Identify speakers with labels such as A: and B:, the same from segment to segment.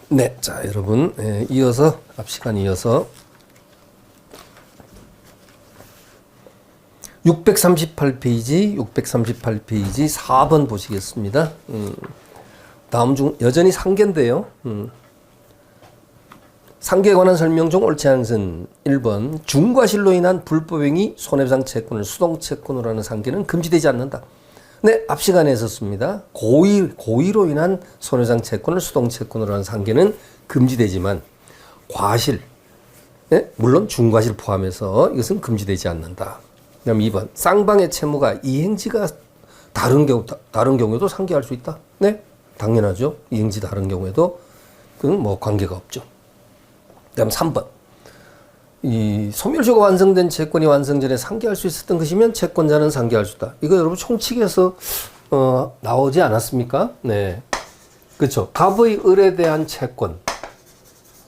A: 네, 자 여러분 이어서 앞 시간 이어서 638페이지 4번 보시겠습니다. 다음 중 여전히 상계인데요. 상계에 관한 설명 중 옳지 않은 것은 1번 중과실로 인한 불법행위 손해배상 채권을 수동채권으로 하는 상계는 금지되지 않는다. 네, 앞 시간에 했었습니다. 고의로 인한 손해배상 채권을 수동채권으로 하는 상계는 금지되지만 과실, 네? 물론 중과실 포함해서 이것은 금지되지 않는다. 그다음 2번 쌍방의 채무가 이행지가 다른 경우에도 상계할 수 있다. 네, 당연하죠. 이행지 다른 경우에도 그건 뭐 관계가 없죠. 그다음 3번 이 소멸시효가 완성된 채권이 완성 전에 상계할 수 있었던 것이면 채권자는 상계할 수 있다. 이거 여러분 총칙에서 나오지 않았습니까? 네, 그렇죠. 갑의 을에 대한 채권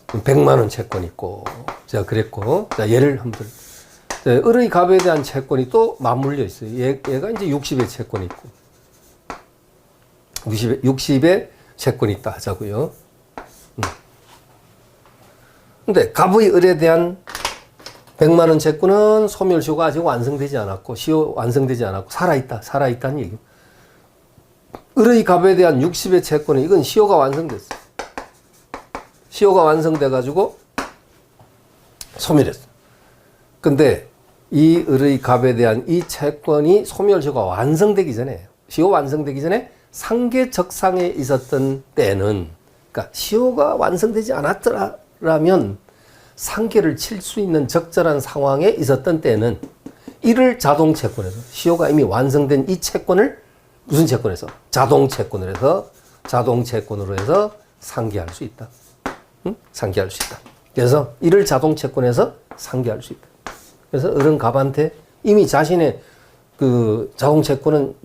A: 100만 원 채권 있고 제가 그랬고, 자 예를 한번 을의 갑에 대한 채권이 또 맞물려 있어요. 얘가 이제 60의 채권이 있고 60의 채권이 있다 하자고요. 근데 갑의 을에 대한 100만 원 채권은 소멸시효가 아직 완성되지 않았고 완성되지 않았고 살아있다는 얘기예요. 을의 갑에 대한 60의 채권은 이건 시효가 완성됐어요. 시효가 완성돼 가지고 소멸했어. 근데 이 을의 갑에 대한 이 채권이 소멸시효가 완성되기 전에, 시효 완성되기 전에 상계적상에 있었던 때는, 그러니까 시효가 완성되지 않았더라면 상계를 칠 수 있는 적절한 상황에 있었던 때는 이를 자동채권에서, 시효가 이미 완성된 이 채권을 무슨 채권에서? 자동채권으로 해서 상계할 수 있다. 응? 상계할 수 있다. 그래서 이를 자동채권에서 상계할 수 있다. 그래서 을은 갑한테 이미 자신의 그 자동채권은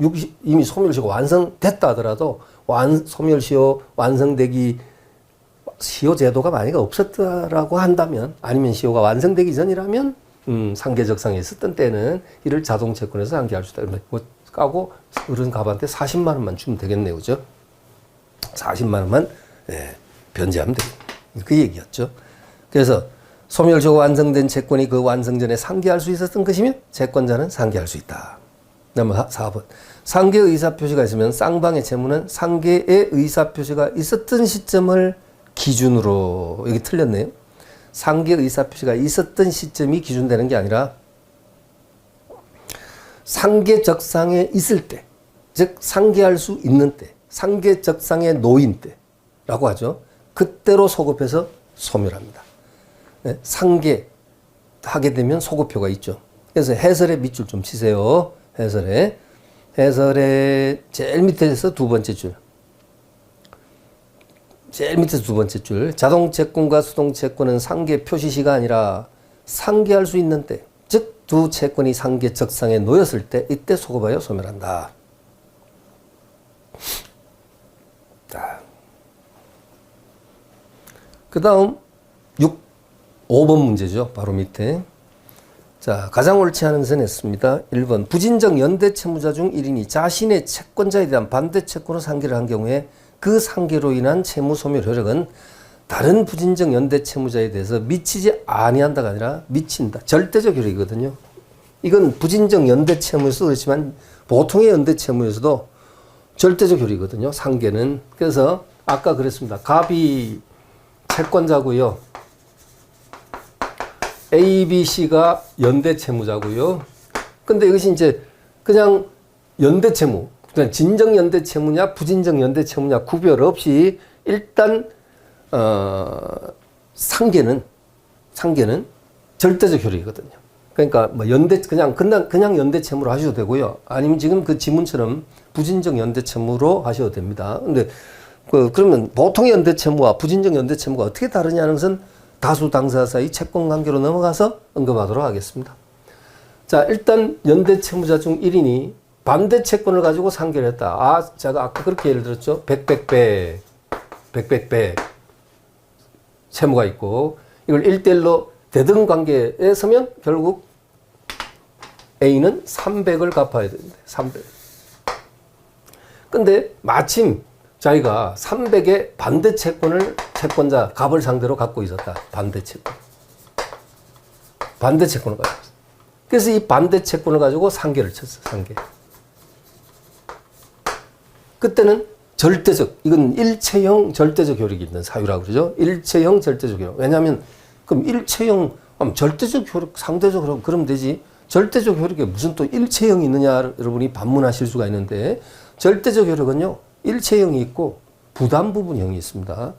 A: 이미 소멸시효가 완성됐다 하더라도 소멸시효 완성되기 시효 제도가 만약에 없었다라고 한다면, 아니면 시효가 완성되기 전이라면 상계적상에 있었던 때는 이를 자동채권에서 상계할 수 있다. 까고 을은 갑한테 40만 원만 주면 되겠네요. 그죠? 40만 원만 변제하면 되겠네요. 그 얘기였죠. 그래서 소멸시효가 완성된 채권이 그 완성 전에 상계할 수 있었던 것이면 채권자는 상계할 수 있다. 그다음에 4번 상계의 의사표시가 있으면 쌍방의 채무는 상계의 의사표시가 있었던 시점을 기준으로, 여기 틀렸네요. 상계 의사표시가 있었던 시점이 기준되는 게 아니라 상계적상에 있을 때, 즉 상계할 수 있는 때, 상계적상에 놓인 때라고 하죠. 그때로 소급해서 소멸합니다. 네, 상계하게 되면 소급표가 있죠. 그래서 해설의 밑줄 좀 치세요. 해설의 제일 밑에서 두 번째 줄. 제일 밑에서 두 번째 줄. 자동채권과 수동채권은 상계 표시시가 아니라 상계할 수 있는 때, 즉 두 채권이 상계적상에 놓였을 때, 이때 소급하여 소멸한다. 그 다음 5번 문제죠. 바로 밑에. 자, 가장 옳지 않은 것은 했습니다. 1번 부진적 연대채무자 중 1인이 자신의 채권자에 대한 반대채권으로 상계를 한 경우에 그 상계로 인한 채무 소멸 효력은 다른 부진적 연대채무자에 대해서 미치지 아니한다가 아니라 미친다. 절대적 효력이거든요. 이건 부진적 연대채무에서도 그렇지만 보통의 연대채무에서도 절대적 효력이거든요. 상계는. 그래서 아까 그랬습니다. 갑이 채권자고요. A, B, C가 연대채무자고요. 근데 이것이 이제 그냥 연대채무, 그냥 진정 연대채무냐 부진적 연대채무냐 구별 없이 일단 상계는 절대적 효력이거든요. 그러니까 뭐 그냥 연대채무로 하셔도 되고요. 아니면 지금 그 지문처럼 부진적 연대채무로 하셔도 됩니다. 근데 그러면 보통의 연대채무와 부진적 연대채무가 어떻게 다르냐는 것은 다수 당사자 사이 채권 관계로 넘어가서 언급하도록 하겠습니다. 자, 일단 연대채무자 중 1인이 반대 채권을 가지고 상계를 했다. 제가 아까 그렇게 예를 들었죠. 100배 채무가 있고 이걸 1대1로 대등 관계에 서면 결국 A는 300을 갚아야 됩니다. 300. 근데 마침 자기가 300의 반대 채권을 채권자 갑을 상대로 갖고 있었다. 반대 채권. 반대 채권을 가지고 있었어. 그래서 이 반대 채권을 가지고 상계를 쳤어. 상계. 그때는 절대적, 이건 일체형 절대적 효력이 있는 사유라고 그러죠. 일체형 절대적 효력. 왜냐하면 그럼 일체형, 절대적 효력, 상대적 효력 그러면 되지. 절대적 효력에 무슨 또 일체형이 있느냐 여러분이 반문하실 수가 있는데, 절대적 효력은요 일체형이 있고 부담 부분형이 있습니다.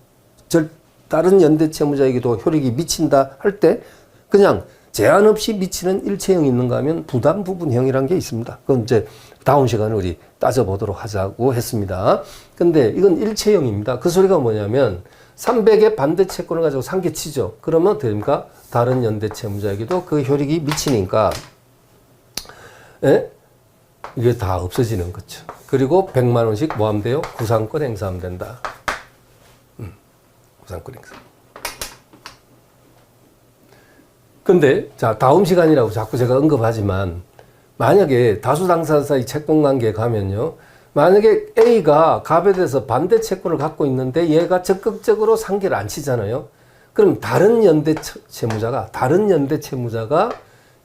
A: 다른 연대 채무자에게도 효력이 미친다 할 때 그냥 제한 없이 미치는 일체형이 있는가 하면 부담 부분형이라는 게 있습니다. 그건 이제 다음 시간에 우리 따져보도록 하자고 했습니다. 근데 이건 일체형입니다. 그 소리가 뭐냐면 300의 반대 채권을 가지고 상계치죠. 그러면 됩니까? 다른 연대 채무자에게도 그 효력이 미치니까 이게 다 없어지는 거죠. 그리고 100만 원씩 뭐 하면 돼요? 구상권 행사하면 된다. 구상권 행사. 근데 자 다음 시간이라고 자꾸 제가 언급하지만 만약에 다수 당사자 사이 채권 관계에 가면요. 만약에 A가 갑에 대해서 반대 채권을 갖고 있는데 얘가 적극적으로 상계를 안 치잖아요. 그럼 다른 연대 채무자가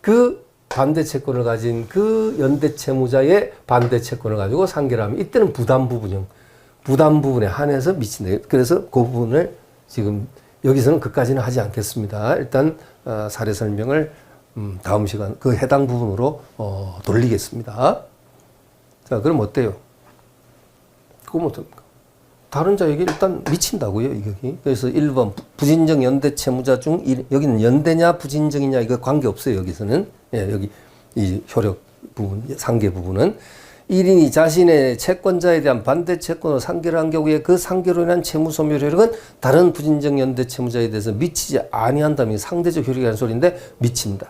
A: 그 반대 채권을 가진 그 연대 채무자의 반대 채권을 가지고 상계를 하면 이때는 부담 부분에 한해서 미친다. 그래서 그 부분을 지금 여기서는 그까지는 하지 않겠습니다. 일단 사례 설명을 다음 시간 그 해당 부분으로 돌리겠습니다. 자, 그럼 어때요? 그럼 어떻습니까? 다른 자에게 일단 미친다고요, 이격이. 그래서 1번 부진정 연대 채무자 중 여기는 연대냐 부진정이냐 이거 관계 없어요, 여기서는. 예, 여기 이 효력 부분, 상계 부분은 1인이 자신의 채권자에 대한 반대 채권을 상계를 한 경우에 그 상계로 인한 채무 소멸 효력은 다른 부진정 연대 채무자에 대해서 미치지 아니한다면 상대적 효력이라는 소리인데 미친다.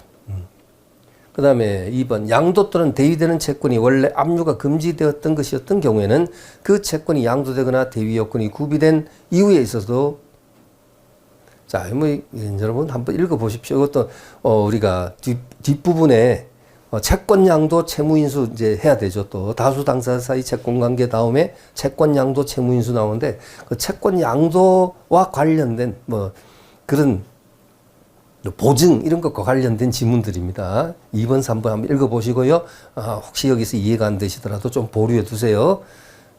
A: 그 다음에 2번 양도 또는 대위되는 채권이 원래 압류가 금지되었던 것이었던 경우에는 그 채권이 양도되거나 대위 요건이 구비된 이후에 있어서도 자, 뭐 여러분 한번 읽어보십시오. 이것도 우리가 뒷부분에 채권 양도 채무 인수 이제 해야 되죠. 또 다수 당사자 사이 채권 관계 다음에 채권 양도 채무 인수 나오는데 그 채권 양도와 관련된 뭐 그런 보증 이런 것과 관련된 지문들입니다. 2번, 3번 한번 읽어보시고요. 혹시 여기서 이해가 안 되시더라도 좀 보류해 두세요.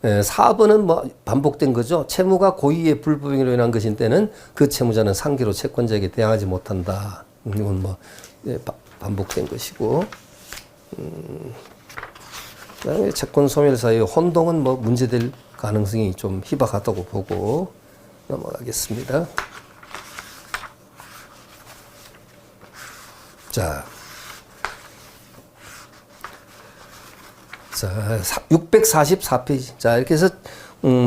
A: 4번은 뭐 반복된 거죠. 채무가 고의의 불법행위로 인한 것인 때는 그 채무자는 상계로 채권자에게 대항하지 못한다. 이건 뭐 반복된 것이고. 그다음에 채권 소멸 사유 혼동은 뭐 문제될 가능성이 좀 희박하다고 보고 넘어가겠습니다. 자, 644페이지. 자, 이렇게 해서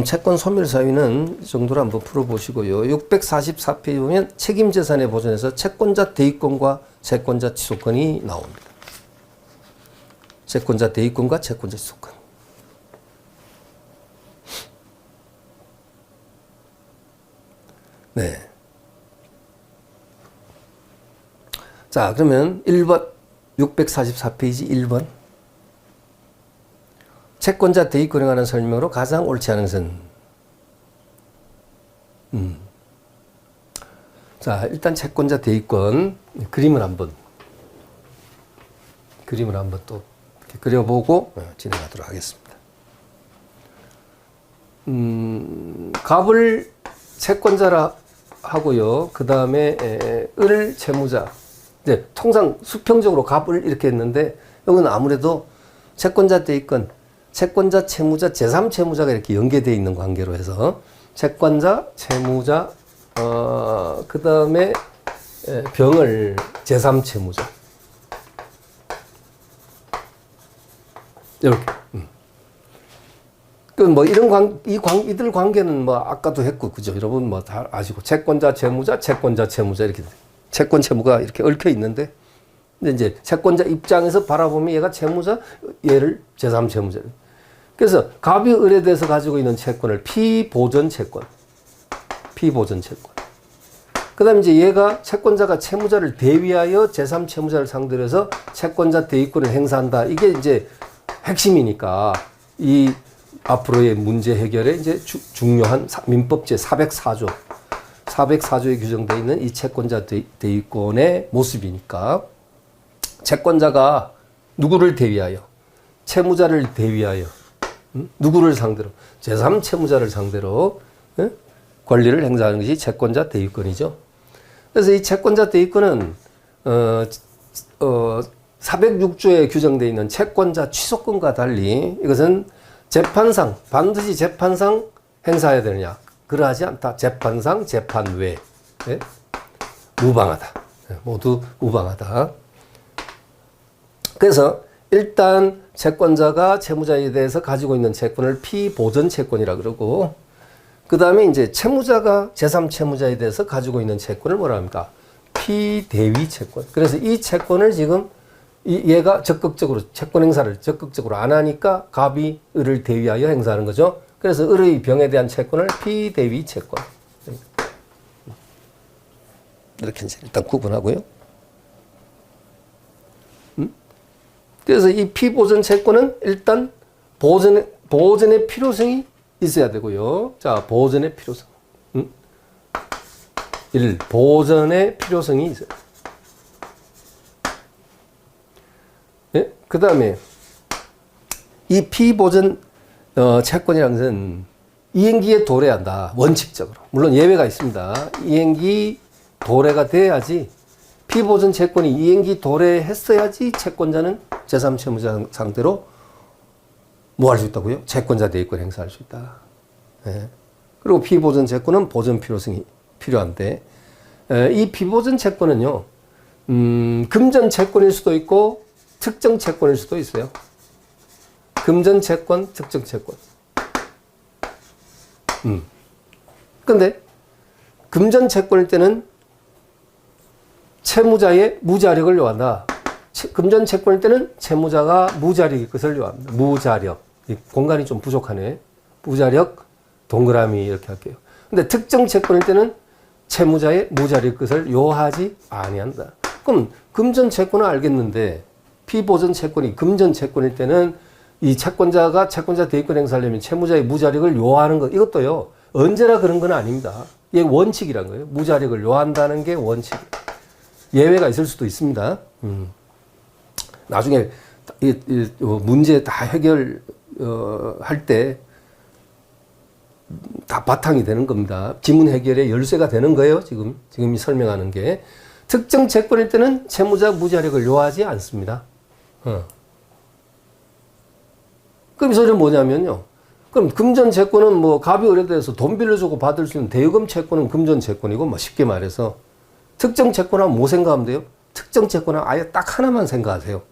A: 채권 소멸 사유는 이 정도로 한번 풀어보시고요. 644페이지 보면 책임재산의 보존에서 채권자 대위권과 채권자 취소권이 나옵니다. 채권자 대위권과 채권자 취소권. 네. 자, 그러면 1번, 644페이지 1번. 채권자 대위권에 관한 설명으로 가장 옳지 않은 것은 자, 일단 채권자 대위권 그림을 한번 또 이렇게 그려보고 진행하도록 하겠습니다. 갑을 채권자라 하고요. 그 다음에 을 채무자. 이제 통상 수평적으로 갑을 이렇게 했는데 여기는 아무래도 채권자 대위권, 채권자, 채무자, 제3채무자가 이렇게 연계되어 있는 관계로 해서 채권자, 채무자, 그 다음에 병을 제3채무자 이렇게. 그 뭐 이런 이들 관계는 뭐 아까도 했고 그죠? 여러분 뭐 다 아시고 채권자, 채무자, 채권자, 채무자 이렇게 채권 채무가 이렇게 얽혀 있는데. 근데 이제 채권자 입장에서 바라보면 얘가 채무자, 얘를 제3채무자. 그래서 갑이 을에 대해서 가지고 있는 채권을 피보전 채권. 그 다음에 이제 얘가 채권자가 채무자를 대위하여 제3채무자를 상대로 해서 채권자 대위권을 행사한다. 이게 이제 핵심이니까 이 앞으로의 문제 해결에 이제 중요한 민법 제 404조, 404조에 규정되어 있는 이 채권자 대위권의 모습이니까 채권자가 누구를 대위하여? 채무자를 대위하여 누구를 상대로? 제3채무자를 상대로 권리를 행사하는 것이 채권자 대위권이죠. 그래서 이 채권자 대위권은 406조에 규정되어 있는 채권자 취소권과 달리 이것은 재판상 반드시 재판상 행사해야 되느냐? 그러하지 않다. 재판상 재판 외 무방하다. 모두 무방하다. 그래서 일단 채권자가 채무자에 대해서 가지고 있는 채권을 피보전 채권이라 그러고, 그 다음에 이제 채무자가 제3채무자에 대해서 가지고 있는 채권을 뭐라 합니까? 피대위 채권. 그래서 이 채권을 지금 얘가 적극적으로 채권 행사를 적극적으로 안 하니까 갑이 을을 대위하여 행사하는 거죠. 그래서 을의 병에 대한 채권을 피대위 채권. 이렇게 일단 구분하고요. 그래서 이 피보전 채권은 일단 보전의 필요성이 있어야 되고요. 자, 보전의 필요성. 1. 보전의 필요성이 있어요. 예? 그 다음에 이 피보전 채권이라는 것은 이행기에 도래한다. 원칙적으로. 물론 예외가 있습니다. 이행기 도래가 돼야지, 피보전 채권이 이행기 도래했어야지 채권자는 제3채무자 상대로 뭐 할 수 있다고요? 채권자 대위권 행사할 수 있다. 예. 그리고 피보전 채권은 보전 필요성이 필요한데, 이 피보전 채권은요, 금전 채권일 수도 있고 특정 채권일 수도 있어요. 금전 채권, 특정 채권. 근데 금전 채권일 때는 채무자의 무자력을 요한다. 금전 채권일 때는 채무자가 무자력의 것을 요합니다. 무자력. 이 공간이 좀 부족하네. 무자력, 동그라미 이렇게 할게요. 근데 특정 채권일 때는 채무자의 무자력의 것을 요하지 아니한다. 그럼 금전 채권은 알겠는데 피보전 채권이 금전 채권일 때는 이 채권자가 채권자 대위권 행사하려면 채무자의 무자력을 요하는 것, 이것도요, 언제나 그런 건 아닙니다. 이게 원칙이란 거예요. 무자력을 요한다는 게 원칙. 예외가 있을 수도 있습니다. 나중에 이 문제 다 해결 할 때 다 바탕이 되는 겁니다. 지문 해결의 열쇠가 되는 거예요. 지금 설명하는 게. 특정 채권일 때는 채무자 무자력을 요하지 않습니다. 그럼 이 소리는 뭐냐면요. 그럼 금전 채권은 뭐 갑이 을에 대해서 돈 빌려주고 받을 수 있는 대여금 채권은 금전 채권이고, 뭐 쉽게 말해서 특정 채권하면 뭐 생각하면 돼요? 특정 채권은 아예 딱 하나만 생각하세요.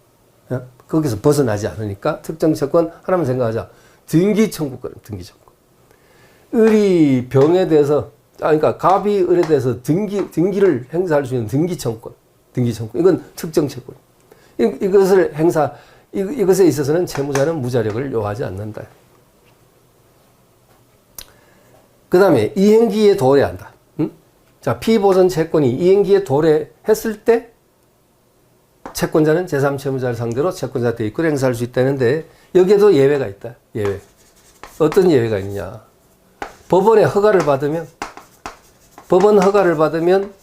A: 거기서 벗어나지 않으니까 특정 채권 하나만 생각하자. 등기 청구권, 등기 청구. 을이 병에 대해서, 그러니까 갑이 을에 대해서 등기를 행사할 수 있는 등기 청구권, 등기 청구권. 이건 특정 채권. 이것을 이것에 있어서는 채무자는 무자력을 요하지 않는다. 그 다음에 이행기에 도래한다. 자, 피보전 채권이 이행기에 도래했을 때 채권자는 제3채무자를 상대로 채권자 대위권을 행사할 수 있다는데, 여기에도 예외가 있다. 예외. 어떤 예외가 있느냐. 법원의 허가를 받으면, 법원 허가를 받으면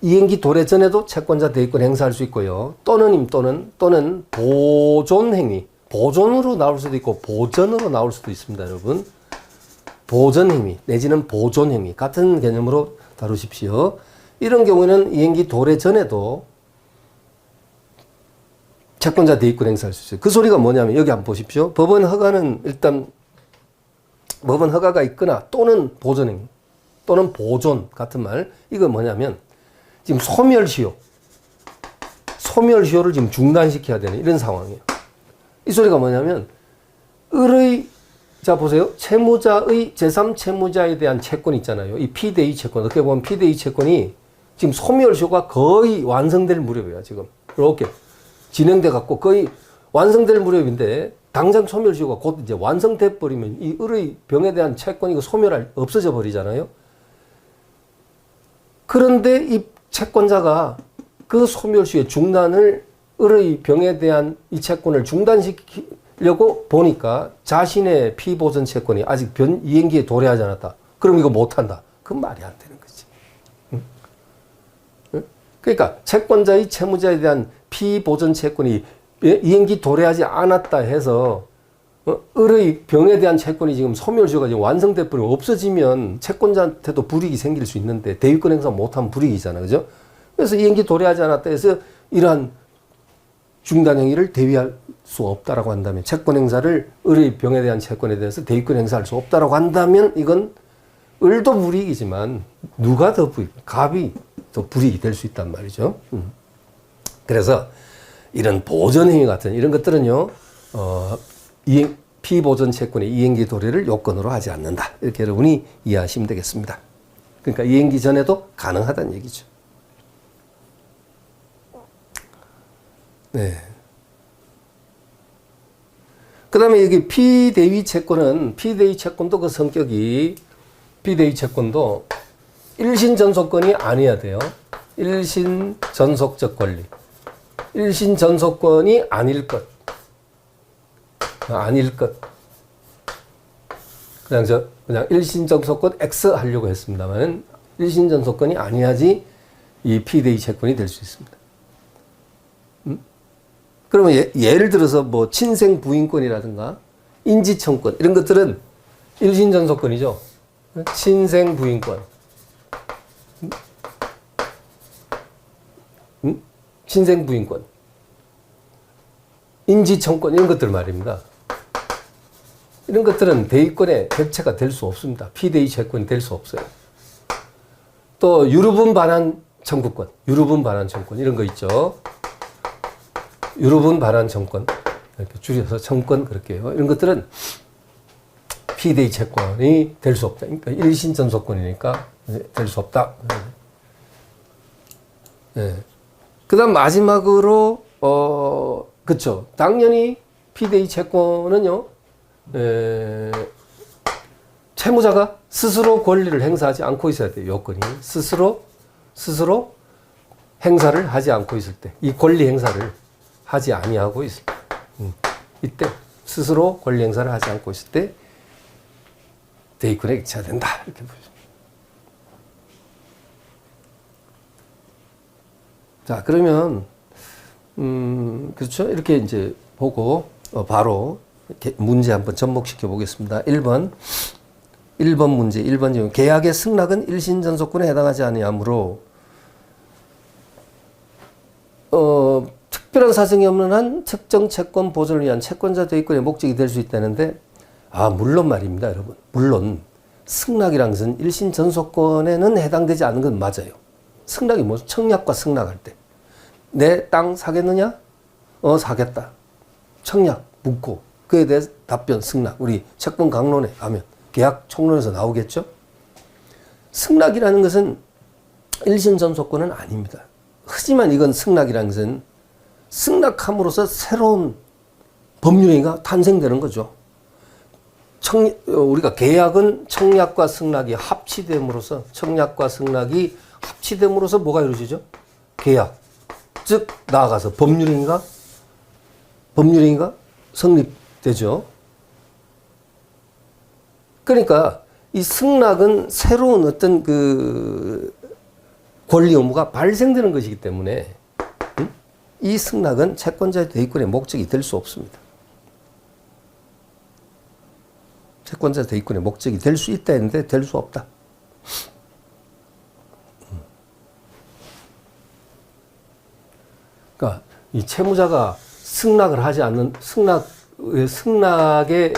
A: 이행기 도래 전에도 채권자 대위권 행사할 수 있고요. 또는 보존 행위. 보존으로 나올 수도 있고 보전으로 나올 수도 있습니다, 여러분. 보전 행위 내지는 보존 행위, 같은 개념으로 다루십시오. 이런 경우에는 이행기 도래 전에도 채권자 대위권 행사할 수 있어요. 그 소리가 뭐냐면, 여기 한번 보십시오. 법원 허가는 일단 법원 허가가 있거나 또는 보존 행위 또는 보존 같은 말, 이거 뭐냐면 지금 소멸시효를 지금 중단시켜야 되는 이런 상황이에요. 이 소리가 뭐냐면, 자 보세요. 채무자의 제3채무자에 대한 채권 있잖아요. 이 피대위 채권. 어떻게 보면 피대위 채권이 지금 소멸시효가 거의 완성될 무렵이에요. 지금 이렇게 진행돼 갖고 거의 완성될 무렵인데, 당장 소멸시효가 곧 이제 완성돼 버리면 이 을의 병에 대한 채권이 없어져 버리잖아요. 그런데 이 채권자가 그 소멸시효의 중단을, 을의 병에 대한 이 채권을 하려고 보니까 자신의 피보전 채권이 아직 이행기에 도래하지 않았다. 그럼 이거 못한다. 그건 말이 안 되는 거지. 응? 응? 그러니까 채권자의 채무자에 대한 피보전 채권이 이행기 도래하지 않았다 해서 을의 병에 대한 채권이 지금 소멸시효가 지금 완성돼 버리고 없어지면 채권자한테도 불이익이 생길 수 있는데 대위권 행사 못하면 불이익이잖아. 그죠? 그래서 이행기 도래하지 않았다 해서 이러한 중단 행위를 대위할 수 없다라고 한다면 채권 행사를 을의 병에 대한 채권에 대해서 대위권 행사할 수 없다라고 한다면 이건 을도 불이익이지만 누가 더 갑이 더 불이익이 될 수 있단 말이죠. 그래서 이런 보전 행위 같은 이런 것들은요. 피보전 채권의 이행기 도래를 요건으로 하지 않는다. 이렇게 여러분이 이해하시면 되겠습니다. 그러니까 이행기 전에도 가능하다는 얘기죠. 네. 그 다음에 여기 피대위 채권도 그 성격이 피대위 채권도 일신전속권이 아니어야 돼요. 일신전속적 권리. 일신전속권이 아닐 것. 그냥 일신전속권 X 하려고 했습니다만 일신전속권이 아니야지 이 피대위 채권이 될 수 있습니다. 그러면 예를 들어서 뭐 친생 부인권이라든가 인지청권 이런 것들은 일신전속권이죠. 친생 부인권, 친생 부인권, 인지청권 이런 것들 말입니다. 이런 것들은 대위권의 객체가 될 수 없습니다. 피대위 채권이 될 수 없어요. 또 유류분 반환 청구권, 유류분 반환 청구권 이런 거 있죠. 유류분 반환 청권 이렇게 줄여서 청권 그렇게 해요. 이런 것들은 피대위 채권이 될 수 없다. 그러니까 일신 전속권이니까 될 수 없다. 네. 그다음 마지막으로 그쵸. 당연히 피대위 채권은요. 채무자가 스스로 권리를 행사하지 않고 있어야 돼요. 요건이 스스로 행사를 하지 않고 있을 때, 이 권리 행사를 하지 아니하고 있을 때, 이때 스스로 권리 행사를 하지 않고 있을 때 대위권에 객체가 된다 이렇게 보죠. 자 그러면 그렇죠. 이렇게 이제 보고 바로 문제 한번 접목시켜 보겠습니다. 1번 문제 1번 질문. 계약의 승낙은 일신전속권에 해당하지 아니하므로 특별한 사정이 없는 한 특정 채권 보존을 위한 채권자 대위권의 목적이 될 수 있다는데 물론 말입니다, 여러분. 물론 승낙이란 것은 일신전속권에는 해당되지 않는 건 맞아요. 승낙이 뭐죠? 청약과 승낙할 때. 내 땅 사겠느냐? 사겠다. 청약 묻고 그에 대해 답변 승낙. 우리 채권 강론에 가면 계약 총론에서 나오겠죠? 승낙이라는 것은 일신전속권은 아닙니다. 하지만 이건 승낙이라는 것은 승낙함으로써 새로운 법률행위가 탄생되는 거죠. 우리가 계약은 청약과 승낙이 합치됨으로써 뭐가 이루어지죠? 계약. 즉 나아가서 법률행위가 성립되죠. 그러니까 이 승낙은 새로운 어떤 그 권리 의무가 발생되는 것이기 때문에 이 승낙은 채권자의 대위권의 목적이 될 수 없습니다. 채권자 대위권의 목적이 될 수 있다 했는데 될 수 없다. 그러니까 이 채무자가 승낙을 하지 않는 승낙에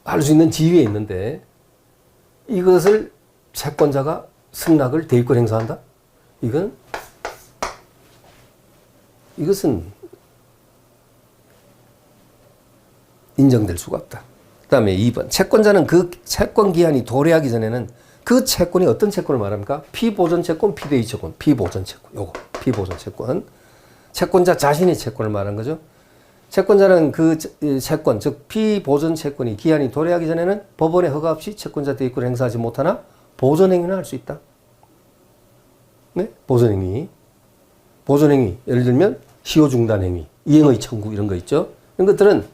A: 할 수 있는 지위에 있는데 이것을 채권자가 승낙을 대위권 행사한다? 이것은 인정될 수가 없다. 그 다음에 2번. 채권자는 그 채권 기한이 도래하기 전에는 그 채권이 어떤 채권을 말합니까? 피보전 채권, 피대위 채권, 피보전 채권. 요거. 피보전 채권. 채권자 자신의 채권을 말한 거죠. 채권자는 그 채권, 즉 피보전 채권이 기한이 도래하기 전에는 법원의 허가 없이 채권자 대위권을 행사하지 못하나 보존행위는 할 수 있다. 네? 보존행위. 예를 들면 시효 중단 행위, 이행의 청구 이런 거 있죠. 이런 것들은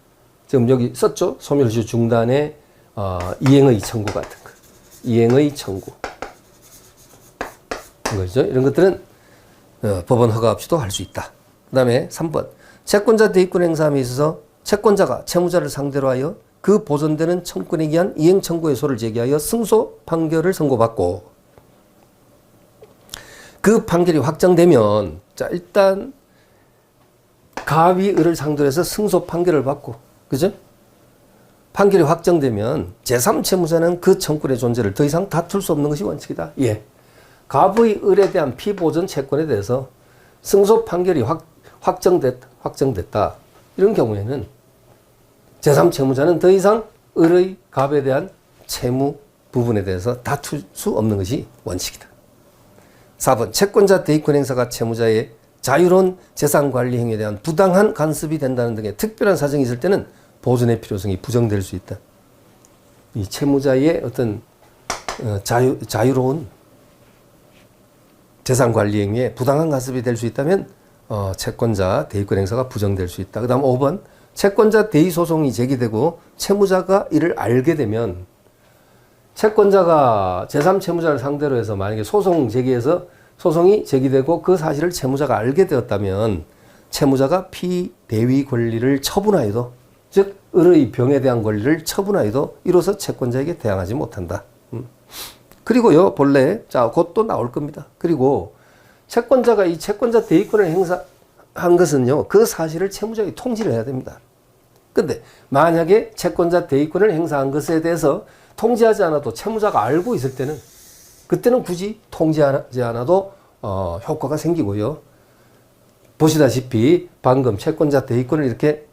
A: 지금 여기 썼죠. 소멸시효 중단의 이행의 청구 같은 거. 이행의 청구. 이거죠. 이런 것들은 법원 허가 없이도 할 수 있다. 그 다음에 3번. 채권자 대위권 행사함에 있어서 채권자가 채무자를 상대로 하여 그 보존되는 청구권에 의한 이행 청구의 소를 제기하여 승소 판결을 선고받고 그 판결이 확정되면 자 일단 가위 을을 상대로 해서 승소 판결을 받고 그죠? 판결이 확정되면 제3채무자는 그 청구의 존재를 더 이상 다툴 수 없는 것이 원칙이다. 예. 갑의 을에 대한 피보전 채권에 대해서 승소 판결이 확정됐다. 이런 경우에는 제3채무자는 더 이상 을의 갑에 대한 채무 부분에 대해서 다툴 수 없는 것이 원칙이다. 4번 채권자 대위권 행사가 채무자의 자유로운 재산관리 행위에 대한 부당한 간섭이 된다는 등의 특별한 사정이 있을 때는 보존의 필요성이 부정될 수 있다. 이 채무자의 어떤 자유로운 재산관리 행위에 부당한 간섭이 될 수 있다면 채권자 대위권 행사가 부정될 수 있다. 그 다음 5번 채권자 대위 소송이 제기되고 채무자가 이를 알게 되면 채권자가 제3채무자를 상대로 해서 만약에 소송이 제기되고 그 사실을 채무자가 알게 되었다면 채무자가 피대위 권리를 처분하여도 즉 을의 병에 대한 권리를 처분하여도 이로써 채권자에게 대항하지 못한다. 그리고요 본래 자 곧 또 나올 겁니다. 그리고 채권자가 이 채권자 대위권을 행사한 것은요 그 사실을 채무자에게 통지를 해야 됩니다. 근데 만약에 채권자 대위권을 행사한 것에 대해서 통지하지 않아도 채무자가 알고 있을 때는 그때는 굳이 통지하지 않아도 효과가 생기고요. 보시다시피 방금 채권자 대위권을 이렇게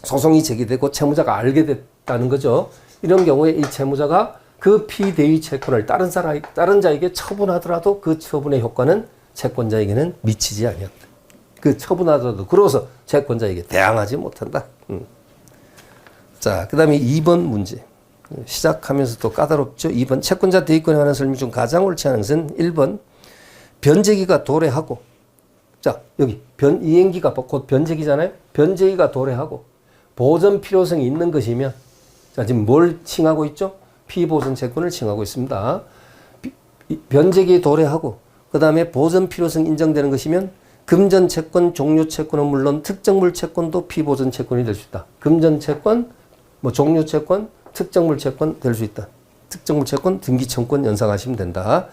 A: 소송이 제기되고 채무자가 알게 됐다는 거죠. 이런 경우에 이 채무자가 그 피대위 채권을 다른 자에게 처분하더라도 그 처분의 효과는 채권자에게는 미치지 아니한다. 그 처분하더라도 그러고서 채권자에게 대항하지 못한다. 자, 그 다음에 2번 문제. 시작하면서 또 까다롭죠. 2번 채권자 대위권에 관한 설명 중 가장 옳지 않은 것은 1번 변제기가 도래하고 자 여기 이행기가 곧 변제기잖아요. 변제기가 도래하고 보전 필요성이 있는 것이면 자 지금 뭘 칭하고 있죠? 피보전 채권을 칭하고 있습니다. 변제기 도래하고 그 다음에 보전 필요성이 인정되는 것이면 금전 채권, 종료 채권은 물론 특정물 채권도 피보전 채권이 될 수 있다. 금전 채권, 종료 채권, 특정물 채권 될 수 있다. 특정물 채권, 등기청권 연상하시면 된다.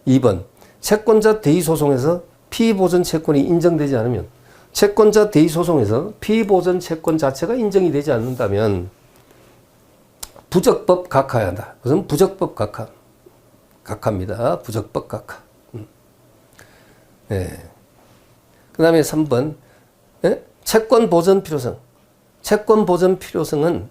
A: 2번 채권자 대위 소송에서 피보전 채권이 인정되지 않으면 채권자 대위 소송에서 피보전 채권 자체가 인정이 되지 않는다면 부적법 각하해야 한다. 무슨 부적법 각하입니다. 부적법 각하. 네. 그 다음에 3번 네? 채권 보전 필요성. 채권 보전 필요성은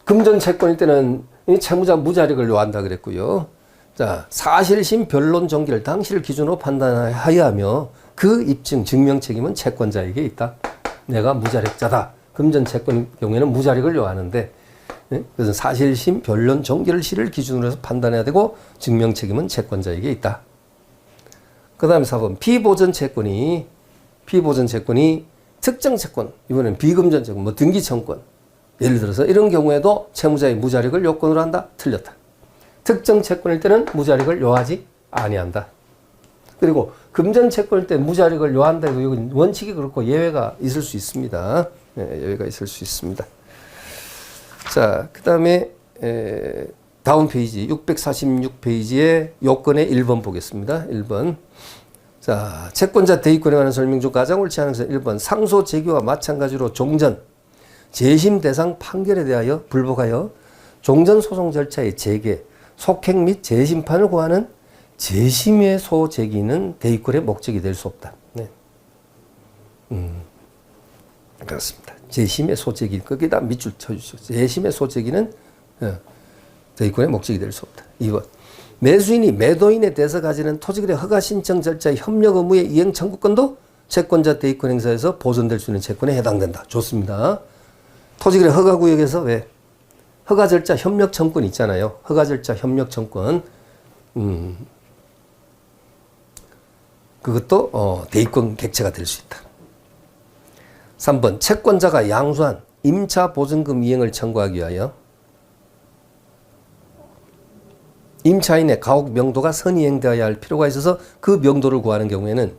A: 금전 채권일 때는 채무자 무자력을 요한다 그랬고요. 자, 사실심 변론 종기를 당시를 기준으로 판단하여야 하며 그 입증 증명 책임은 채권자에게 있다. 내가 무자력자다. 금전 채권의 경우에는 무자력을 요하는데 그래서 사실심 변론 종기를 시를 기준으로 해서 판단해야 되고 증명 책임은 채권자에게 있다. 그 다음에 4번 피보전 채권이 특정 채권 이번엔 비금전 채권 등기청권 예를 들어서 이런 경우에도 채무자의 무자력을 요건으로 한다? 틀렸다. 특정 채권일 때는 무자력을 요하지 아니한다. 그리고 금전 채권일 때 무자력을 요한다. 이건 원칙이 그렇고 예외가 있을 수 있습니다. 네, 예외가 있을 수 있습니다. 자, 그 다음에 다음 페이지 646페이지의 요건의 1번 보겠습니다. 1번. 자, 채권자 대위권에 관한 설명 중 가장 옳지 않은 것은 1번 상소 제기와 마찬가지로 종전 재심 대상 판결에 대하여 불복하여 종전 소송 절차의 재개, 속행 및 재심판을 구하는 재심의 소 제기는 대위권의 목적이 될 수 없다. 네. 그렇습니다. 재심의 소 제기 거기다 밑줄 쳐주시죠. 재심의 소 제기는 대위권의 목적이 될 수 없다. 2번 매수인이 매도인에 대해서 가지는 토지거래 허가 신청 절차의 협력 의무의 이행 청구권도 채권자 대위권 행사에서 보존될 수 있는 채권에 해당된다. 좋습니다. 토지거래 허가구역에서 왜 허가 절차 협력 청구권 있잖아요. 허가 절차 협력 청구권. 그것도 대입권 객체가 될 수 있다. 3번 채권자가 양수한 임차 보증금 이행을 청구하기 위하여 임차인의 가옥 명도가 선이행되어야 할 필요가 있어서 그 명도를 구하는 경우에는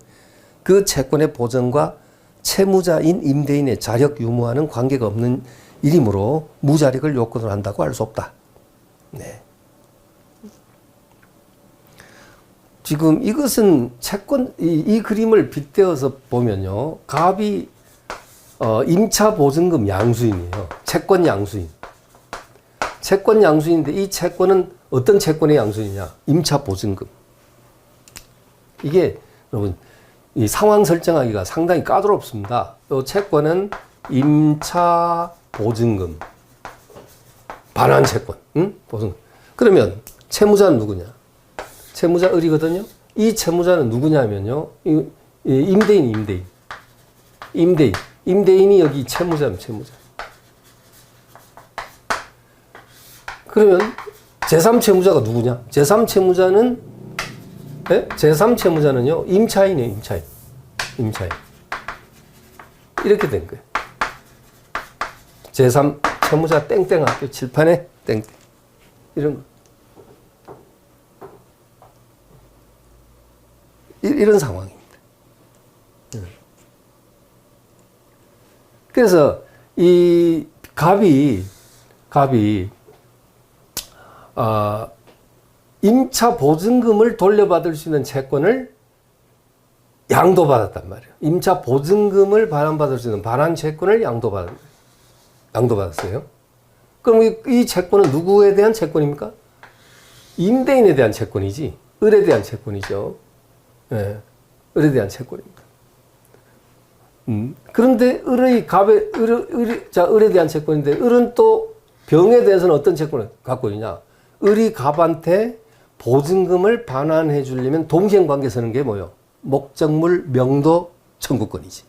A: 그 채권의 보전과 채무자인 임대인의 자력 유무와는 관계가 없는 일이므로 무자력을 요건으로 한다고 할 수 없다. 네. 지금 이것은 채권 이 그림을 빗대어서 보면요, 갑이 임차 보증금 양수인이에요. 채권 양수인. 채권 양수인인데 이 채권은 어떤 채권의 양수이냐? 임차 보증금. 이게 여러분 이 상황 설정하기가 상당히 까다롭습니다. 이 채권은 임차 보증금, 반환 채권, 보증금. 그러면 채무자는 누구냐? 채무자 을이거든요. 이 채무자는 누구냐면요, 임대인이 여기 채무자면 채무자. 그러면 제3채무자가 누구냐? 제3채무자는요, 임차인이에요, 임차인. 이렇게 된 거예요. 제3채무자 땡땡 학교 칠판에 땡땡. 이런 거. 이런 상황입니다. 그래서 이 갑이 임차 보증금을 돌려받을 수 있는 채권을 양도받았단 말이에요. 임차 보증금을 반환받을 수 있는 반환 채권을 양도받았어요. 그럼 이 채권은 누구에 대한 채권입니까? 임대인에 대한 채권이지, 을에 대한 채권이죠. 네, 을에 대한 채권입니다. 그런데 을에 대한 채권인데, 을은 또 병에 대해서는 어떤 채권을 갖고 있냐? 을이 갑한테 보증금을 반환해 주려면 동시행 관계 서는 게 뭐요? 목적물 명도 청구권이지.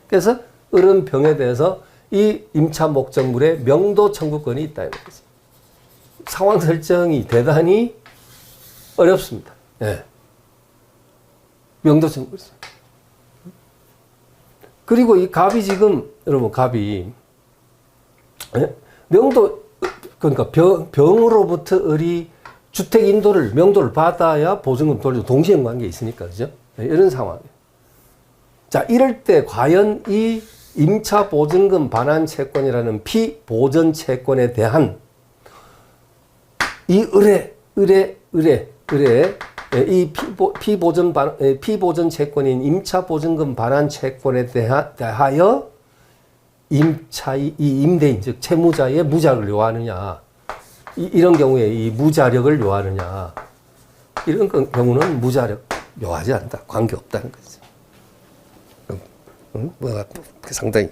A: 그래서 을은 병에 대해서 이 임차 목적물에 명도 청구권이 있다. 상황 설정이 대단히 어렵습니다. 네. 명도 청구 있어요. 그리고 이 갑이 지금, 여러분, 갑이, 명도, 그러니까 병으로부터 을이 주택 인도를, 명도를 받아야 보증금 돌려 동시행 관계에 있으니까, 그죠? 이런 상황이에요. 자, 이럴 때 과연 이 임차 보증금 반환 채권이라는 피보전 채권에 대한 이 이 피보전 채권인 임차 보증금 반환 채권에 대하여 이 임대인, 즉 채무자의 무자력을 요하느냐, 이런 경우에 이 무자력을 요하느냐, 이런 경우는 무자력 요하지 않는다, 관계 없다는 거죠. 상당히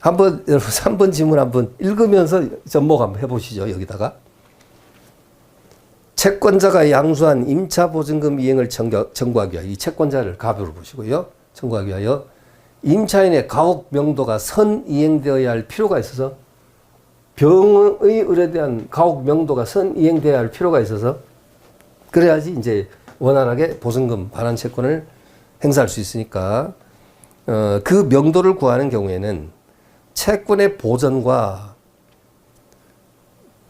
A: 한번 여러분 3번 지문 한번 읽으면서 접목 한번 해보시죠. 여기다가 채권자가 양수한 임차 보증금 이행을 청구하기 위하여, 이 채권자를 갑으로 보시고요, 청구하기 위하여 임차인의 가옥 명도가 선 이행되어야 할 필요가 있어서, 병의 을에 대한 가옥 명도가 선 이행되어야 할 필요가 있어서, 그래야지 이제 원활하게 보증금 반환 채권을 행사할 수 있으니까, 그 명도를 구하는 경우에는 채권의 보전과,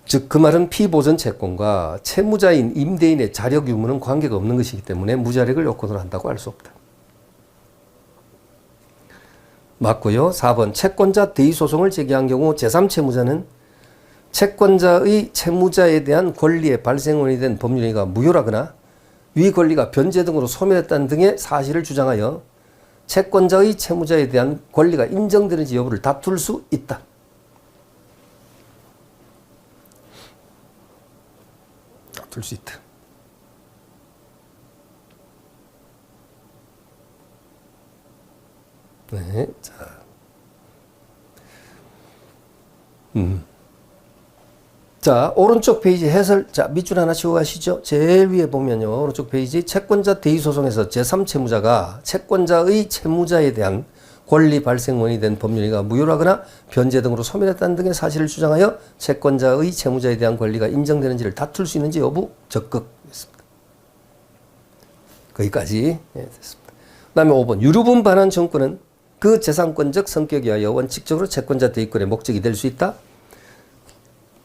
A: 즉 그 말은 피보전 채권과 채무자인 임대인의 자력 유무는 관계가 없는 것이기 때문에 무자력을 요건으로 한다고 할 수 없다. 맞고요. 4번 채권자 대의 소송을 제기한 경우 제3채무자는 채권자의 채무자에 대한 권리의 발생원이 된 법률행위가 무효라거나 위 권리가 변제 등으로 소멸했다는 등의 사실을 주장하여 채권자의 채무자에 대한 권리가 인정되는지 여부를 다툴 수 있다. 다툴 수 있다. 네, 자, 자, 오른쪽 페이지 해설, 자, 밑줄 하나 치고 가시죠. 제일 위에 보면요, 오른쪽 페이지 채권자 대의소송에서 제3채무자가 채권자의 채무자에 대한 권리 발생원이 된 법률행위가 무효라거나 변제 등으로 소멸했다는 등의 사실을 주장하여 채권자의 채무자에 대한 권리가 인정되는지를 다툴 수 있는지 여부 적극했습니다. 거기까지 됐습니다. 그다음에 5번 유류분 반환 청구는 그 재산권적 성격에 하여 원칙적으로 채권자 대위권의 목적이 될 수 있다.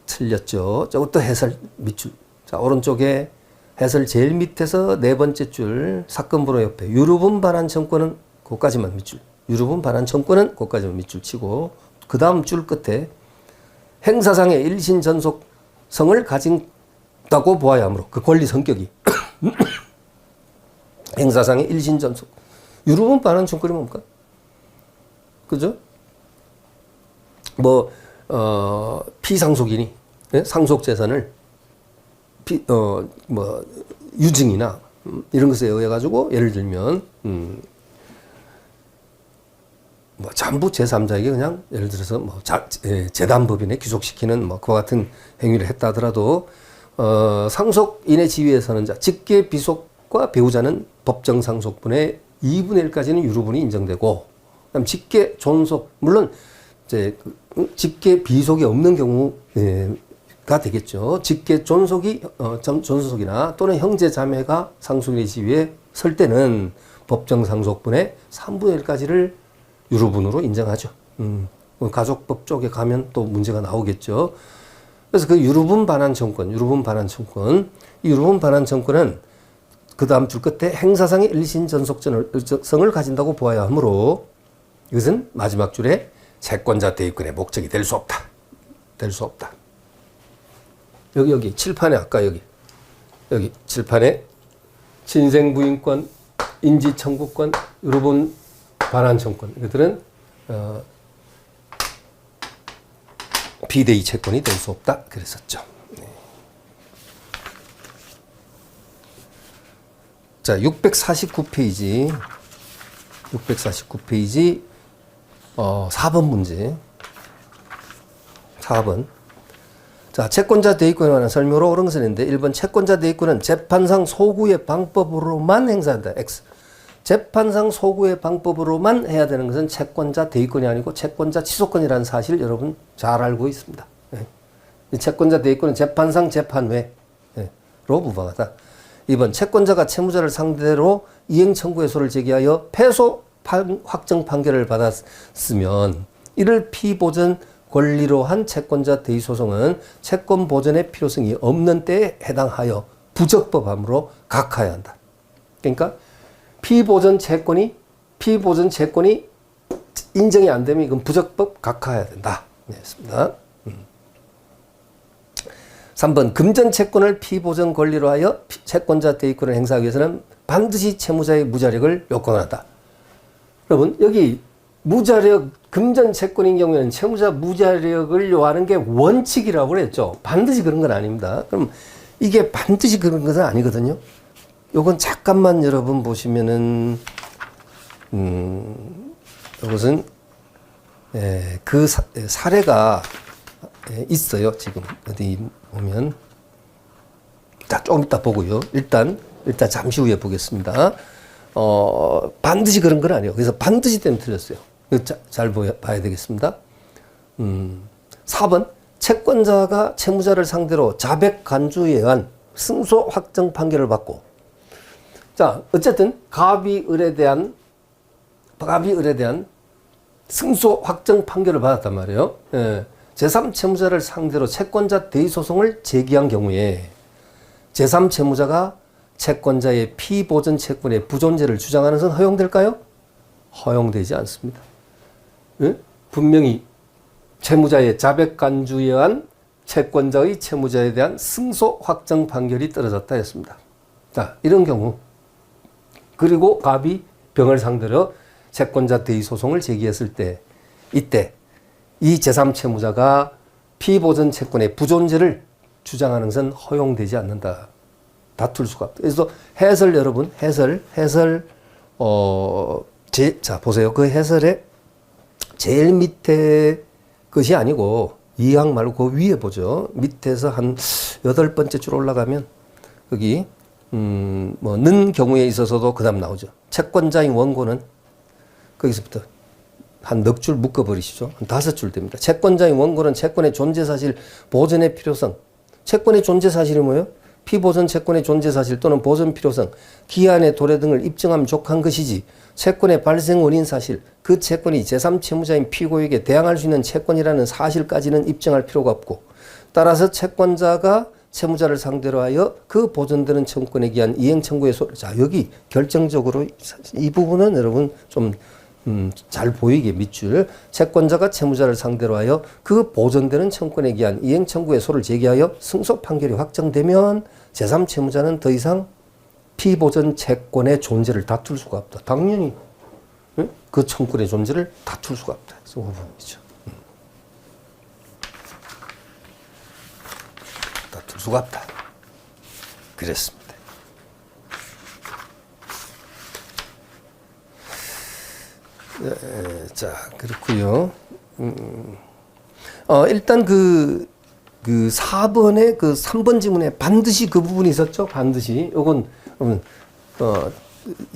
A: 틀렸죠. 저것도 해설 밑줄. 자, 오른쪽에 해설 제일 밑에서 네 번째 줄 사건번호 옆에 유류분 반환 청구는 그까지만 밑줄. 유류분 반환 청구는 그까지만 밑줄 치고 그 다음 줄 끝에 행사상의 일신 전속성을 가진다고 보아야 하므로 그 권리 성격이 행사상의 일신 전속. 유류분 반환 청구는 뭡니까? 그죠? 피상속인이 상속 재산을 유증이나 이런 것에 의해 가지고 예를 들면 전부 제3자에게 그냥 예를 들어서 재단법인에 귀속시키는 그와 같은 행위를 했다 하더라도 상속인의 지위에서는 자 직계 비속과 배우자는 법정 상속분의 2분의 1까지는 유류분이 인정되고 그다음 직계 존속 물론 이제 직계 비속이 없는 경우가 되겠죠. 직계 존속이 존속이나 또는 형제 자매가 상속인의 지위에 설 때는 법정 상속분의 3분의 1까지를 유류분으로 인정하죠. 가족법 쪽에 가면 또 문제가 나오겠죠. 그래서 그 유류분 반환 청구권, 이 유류분 반환 청구는 그 다음 줄 끝에 행사상의 일신 전속성을 가진다고 보아야 하므로 이것은 마지막 줄에 채권자 대위권의 목적이 될 수 없다. 될 수 없다. 여기 칠판에 아까 여기 칠판에 친생부인권, 인지청구권, 유류분 반환 청구권 이것들은 비대위 채권이 될 수 없다. 그랬었죠. 네. 자, 649페이지 4번 문제. 4번. 자, 채권자 대위권에 관한 설명으로 옳은 것은 있는데 1번 채권자 대위권은 재판상 소구의 방법으로만 행사한다. X. 재판상 소구의 방법으로만 해야 되는 것은 채권자 대위권이 아니고 채권자 취소권이라는 사실 여러분 잘 알고 있습니다. 네. 이 채권자 대위권은 재판상 재판외로 부방하다. 2번 채권자가 채무자를 상대로 이행 청구해소를 제기하여 패소 확정 판결을 받았으면 이를 피보전 권리로 한 채권자 대위 소송은 채권 보전의 필요성이 없는 때에 해당하여 부적법함으로 각하여야 한다. 그러니까 피보전 채권이 인정이 안 되면 이건 부적법 각하해야 된다. 네, 했습니다. 3번 금전 채권을 피보전 권리로 하여 채권자 대위권을 행사하기 위해서는 반드시 채무자의 무자력을 요건한다. 여러분 여기 무자력 금전 채권인 경우에는 채무자 무자력을 요하는 게 원칙이라고 그랬죠. 반드시 그런 건 아닙니다. 그럼 이게 반드시 그런 것은 아니거든요. 요건 잠깐만 여러분 보시면은 이것은 그 사례가 있어요. 지금 어디 보면 조금 이따 보고요. 일단 잠시 후에 보겠습니다. 반드시 그런 건 아니에요. 그래서 반드시 때문에 틀렸어요. 잘 봐야 되겠습니다. 4번 채권자가 채무자를 상대로 자백 간주에 의한 승소 확정 판결을 받고 자 어쨌든 갑이을에 대한 승소 확정 판결을 받았단 말이에요. 제3채무자를 상대로 채권자 대위 소송을 제기한 경우에 제3채무자가 채권자의 피보전 채권의 부존재를 주장하는 것은 허용될까요? 허용되지 않습니다. 분명히 채무자의 자백 간주에 의한 채권자의 채무자에 대한 승소 확정 판결이 떨어졌다 했습니다. 자, 이런 경우 그리고 갑이 병을 상대로 채권자 대위 소송을 제기했을 때 이때 이 제3채무자가 피보전 채권의 부존재를 주장하는 것은 허용되지 않는다. 다툴 수가 없다. 그래서 해설 여러분 자 보세요. 그 해설의 제일 밑에 것이 아니고 2항 말고 그 위에 보죠. 밑에서 한 8번째 줄 올라가면 여기 는 경우에 있어서도 그 다음 나오죠. 채권자인 원고는 거기서부터 한 넉 줄 묶어버리시죠. 한 5줄 됩니다. 채권자인 원고는 채권의 존재 사실 보전의 필요성. 채권의 존재 사실이 뭐예요? 피보전 채권의 존재 사실 또는 보전 필요성, 기한의 도래 등을 입증하면 족한 것이지 채권의 발생 원인 사실, 그 채권이 제3채무자인 피고에게 대항할 수 있는 채권이라는 사실까지는 입증할 필요가 없고 따라서 채권자가 채무자를 상대로 하여 그 보전되는 채권에 기한 이행 청구의 자 여기 결정적으로 이 부분은 여러분 좀 잘 보이게 밑줄 채권자가 채무자를 상대로 하여 그 보전되는 청구권에 기한 이행 청구의 소를 제기하여 승소 판결이 확정되면 제3채무자는 더 이상 피보전 채권의 존재를 다툴 수가 없다. 당연히 그 청구권의 존재를 다툴 수가 없다. 그 부분이죠. 다툴 수가 없다. 그랬습니다. 자, 그렇고요. 일단 그 4번에 그 3번 지문에 반드시 그 부분이 있었죠. 반드시. 요건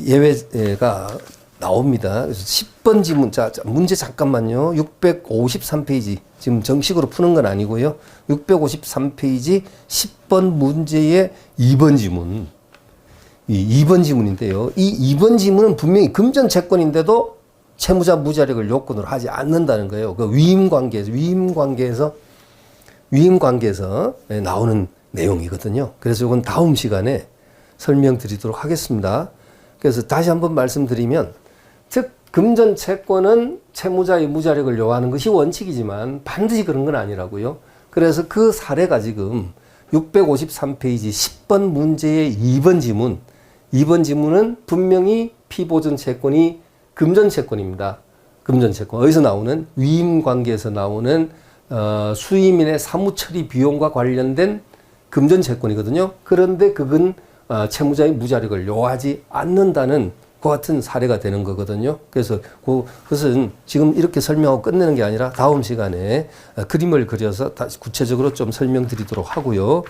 A: 예외가 나옵니다. 그래서 10번 지문. 자, 문제 잠깐만요. 653페이지. 지금 정식으로 푸는 건 아니고요. 653페이지 10번 문제의 2번 지문. 이 2번 지문인데요. 이 2번 지문은 분명히 금전 채권인데도 채무자 무자력을 요건으로 하지 않는다는 거예요. 그 위임 관계에서 나오는 내용이거든요. 그래서 이건 다음 시간에 설명드리도록 하겠습니다. 그래서 다시 한번 말씀드리면, 즉 금전 채권은 채무자의 무자력을 요하는 것이 원칙이지만 반드시 그런 건 아니라고요. 그래서 그 사례가 지금 653페이지 10번 문제의 2번 지문은 분명히 피보전 채권이 금전 채권입니다. 금전 채권. 어디서 나오는? 위임 관계에서 나오는 수임인의 사무 처리 비용과 관련된 금전 채권이거든요. 그런데 그건 채무자의 무자력을 요하지 않는다는 그 같은 사례가 되는 거거든요. 그래서 그것은 지금 이렇게 설명하고 끝내는 게 아니라 다음 시간에 그림을 그려서 다시 구체적으로 좀 설명드리도록 하고요.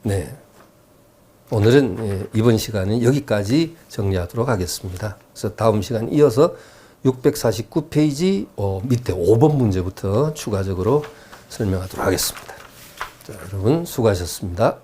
A: 네. 오늘은 이번 시간은 여기까지 정리하도록 하겠습니다. 그래서 다음 시간 이어서 649페이지 밑에 5번 문제부터 추가적으로 설명하도록 하겠습니다. 자, 여러분 수고하셨습니다.